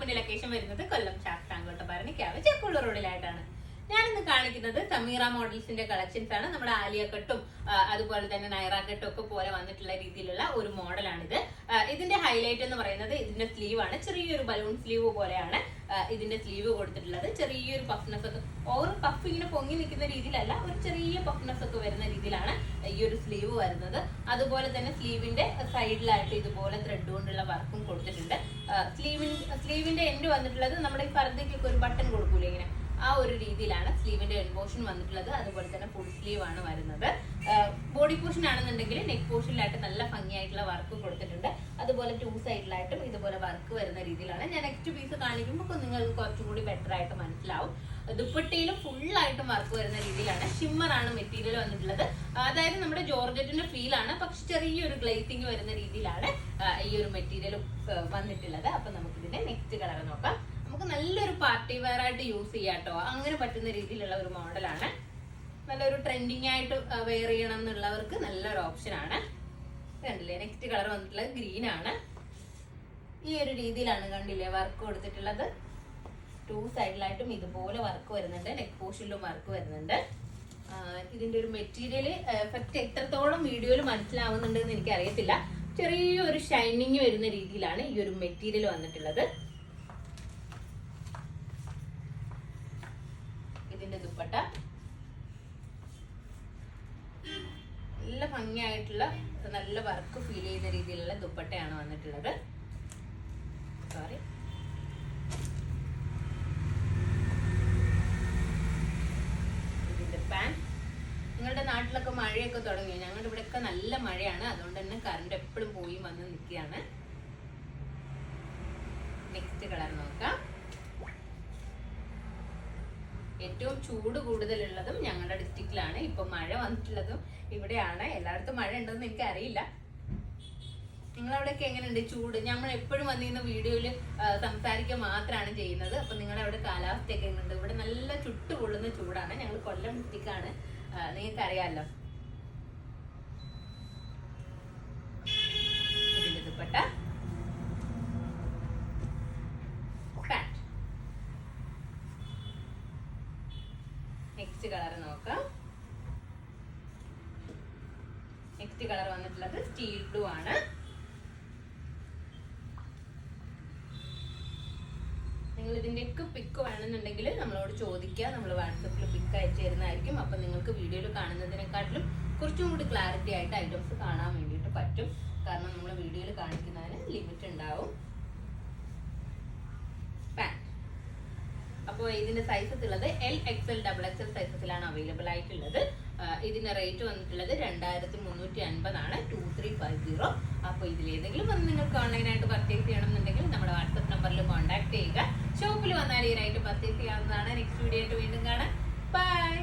ഷോപ്പിന്റെ ലൊക്കേഷൻ വരുന്നത് കൊല്ലം ശാസ്താംകോട്ട ചെക്കുള്ള റോഡിലായിട്ടാണ്. ഞാനിന്ന് കാണിക്കുന്നത് സമീറ മോഡൽസിന്റെ കളക്ഷൻസ് ആണ്. നമ്മുടെ ആലിയ കട്ടും അതുപോലെ തന്നെ നൈറ കട്ടും ഒക്കെ പോലെ വന്നിട്ടുള്ള രീതിയിലുള്ള ഒരു മോഡലാണിത്. ഇതിന്റെ ഹൈലൈറ്റ് എന്ന് പറയുന്നത് ഇതിന്റെ സ്ലീവ് ആണ്. ചെറിയൊരു ബലൂൺ സ്ലീവ് പോലെയാണ് ഇതിന്റെ സ്ലീവ് കൊടുത്തിട്ടുള്ളത്. ചെറിയൊരു പഫ്നെസ് ഒക്കെ, ഓവർ പഫ് ഇങ്ങനെ പൊങ്ങി നിൽക്കുന്ന രീതിയിലല്ല, ഒരു ചെറിയ പഫ്നെസ് ഒക്കെ വരുന്ന രീതിയിലാണ് ഈ ഒരു സ്ലീവ് വരുന്നത്. അതുപോലെ തന്നെ സ്ലീവിന്റെ സൈഡിലായിട്ട് ഇതുപോലെ ത്രെഡ് കൊണ്ടുള്ള വർക്കും കൊടുത്തിട്ടുണ്ട്. സ്ലീവിന്റെ എൻഡ് വന്നിട്ടുള്ളത് നമ്മുടെ ഈ പർദ്ദയ്ക്കൊക്കെ ഒരു ബട്ടൺ കൊടുക്കൂലേ ഇങ്ങനെ, ആ ഒരു രീതിയിലാണ് സ്ലീവിന്റെ എൻഡ് പോർഷൻ വന്നിട്ടുള്ളത്. അതുപോലെ തന്നെ ഫുൾ സ്ലീവ് ആണ് വരുന്നത്. ബോഡി പോർഷൻ ആണെന്നുണ്ടെങ്കിൽ നെക്ക് പോർഷനിലായിട്ട് നല്ല ഭംഗിയായിട്ടുള്ള വർക്ക് കൊടുത്തിട്ടുണ്ട്. അതുപോലെ ടു സൈഡിലായിട്ടും ഇതുപോലെ വർക്ക് വരുന്ന രീതിയിലാണ്. ഞാൻ നെക്സ്റ്റ് പീസ് കാണിക്കുമ്പോൾ നിങ്ങൾക്ക് കുറച്ചും കൂടി ബെറ്റർ ആയിട്ട് മനസ്സിലാവും. ദുപ്പട്ടയിലും ഫുള്ളായിട്ടും വർക്ക് വരുന്ന രീതിയിലാണ്. ഷിമ്മർ ആണ് മെറ്റീരിയൽ വന്നിട്ടുള്ളത്. അതായത് നമ്മുടെ ജോർജറ്റിന്റെ ഫീൽ ആണ്, പക്ഷെ ചെറിയൊരു ഗ്ലേസിങ് വരുന്ന രീതിയിലാണ് ഈ ഒരു മെറ്റീരിയൽ വന്നിട്ടുള്ളത്. അപ്പൊ നമുക്ക് ഇതിന്റെ നെക്സ്റ്റ് കളർ നോക്കാം. നമുക്ക് നല്ലൊരു പാർട്ടി വെയർ ആയിട്ട് യൂസ് ചെയ്യാം കേട്ടോ. അങ്ങനെ പറ്റുന്ന രീതിയിലുള്ള ഒരു മോഡലാണ്. നല്ലൊരു ട്രെൻഡിങ് ആയിട്ട് വെയർ ചെയ്യണം എന്നുള്ളവർക്ക് നല്ലൊരു ഓപ്ഷൻ ആണ്. കണ്ടില്ലേ, നെക്സ്റ്റ് കളർ വന്നിട്ടുള്ളത് ഗ്രീൻ ആണ്. ഈ ഒരു രീതിയിലാണ് കണ്ടില്ലേ വർക്ക് കൊടുത്തിട്ടുള്ളത്. ടു സൈഡിലായിട്ടും ഇതുപോലെ വർക്ക് വരുന്നുണ്ട്. നെക്ക് പോർഷനിലും വർക്ക് വരുന്നുണ്ട്. ഇതിന്റെ ഒരു മെറ്റീരിയൽ എഫക്റ്റ് എത്രത്തോളം വീഡിയോയിൽ മനസ്സിലാവുന്നുണ്ട് എന്ന് എനിക്ക് അറിയത്തില്ല. ചെറിയൊരു ഷൈനിങ് വരുന്ന രീതിയിലാണ് ഈ ഒരു മെറ്റീരിയൽ വന്നിട്ടുള്ളത്. ഇതിന്റെ ദുപ്പട്ട നല്ല ഭംഗിയായിട്ടുള്ള നല്ല വർക്ക് ഫീൽ ചെയ്യുന്ന രീതിയിലുള്ള ദുപ്പട്ടയാണ് വന്നിട്ടുള്ളത്. സോറി, ഇതിന്റെ പാന്റ്. നിങ്ങളുടെ നാട്ടിലൊക്കെ മഴയൊക്കെ തുടങ്ങി. ഞങ്ങളുടെ ഇവിടെയൊക്കെ നല്ല മഴയാണ്, അതുകൊണ്ട് തന്നെ കറണ്ട് എപ്പോഴും പോയി വന്ന് നിൽക്കുകയാണ്. നെക്സ്റ്റ് കളർ നോക്കാം. ഏറ്റവും ചൂട് കൂടുതലുള്ളതും ഞങ്ങളുടെ ഡിസ്ട്രിക്റ്റിലാണ്. ഇപ്പൊ മഴ വന്നിട്ടുള്ളതും ഇവിടെയാണ്. എല്ലായിടത്തും മഴ ഉണ്ടെന്ന് എനിക്ക് അറിയില്ല. നിങ്ങളവിടെയൊക്കെ എങ്ങനെയുണ്ട് ചൂട്? നമ്മൾ എപ്പോഴും വന്നിരുന്ന വീഡിയോയിൽ സംസാരിക്കുക മാത്രമാണ് ചെയ്യുന്നത്. അപ്പൊ നിങ്ങളുടെ അവിടെ കാലാവസ്ഥയൊക്കെ എങ്ങനെയുണ്ട്? ഇവിടെ നല്ല ചുട്ടുപൊള്ളുന്ന ചൂടാണ്. ഞങ്ങൾ കൊല്ലം ഡിസ്ട്രിക്റ്റാണ്, നിങ്ങൾക്ക് അറിയാമല്ലോ. ഇതിന്റെ ദുപ്പട്ട, നെക്സ്റ്റ് കളർ നോക്കാം. നെക്സ്റ്റ് കളർ വന്നിട്ടുള്ളത് സ്റ്റീൽ ബ്ലൂ ആണ്. നിങ്ങൾ ഇതിന്റെയൊക്കെ പിക്ക് വേണമെന്നുണ്ടെങ്കിൽ നമ്മളോട് ചോദിക്കുക. നമ്മൾ വാട്സപ്പിൽ പിക്ക് അയച്ചു തരുന്നതായിരിക്കും. അപ്പൊ നിങ്ങൾക്ക് വീഡിയോയിൽ കാണുന്നതിനെക്കാട്ടിലും കുറച്ചും കൂടി ക്ലാരിറ്റി ആയിട്ട് ഐറ്റംസ് കാണാൻ വേണ്ടിയിട്ട് പറ്റും. കാരണം നമ്മൾ വീഡിയോയിൽ കാണിക്കുന്നതിന് ലിമിറ്റ് ഉണ്ടാവും. അപ്പോൾ ഇതിന്റെ സൈസസ് ഉള്ളത് L, XL, XXL സൈസസിലാണ് അവൈലബിൾ ആയിട്ടുള്ളത്. ഇതിന്റെ റേറ്റ് വന്നിട്ടുള്ളത് 2350 ആണ്, 2350. അപ്പോൾ ഇതിലേതെങ്കിലും വന്ന് നിങ്ങൾക്ക് ഓൺലൈനായിട്ട് പർച്ചേസ് ചെയ്യണമെന്നുണ്ടെങ്കിൽ നമ്മുടെ വാട്സപ്പ് നമ്പറിൽ കോൺടാക്ട് ചെയ്യുക. ഷോപ്പിൽ വന്നാൽ ഈ റേറ്റ് പർച്ചേസ് ചെയ്യാവുന്നതാണ്. നെക്സ്റ്റ് വീഡിയോ ആയിട്ട് വീണ്ടും കാണാം. ബൈ.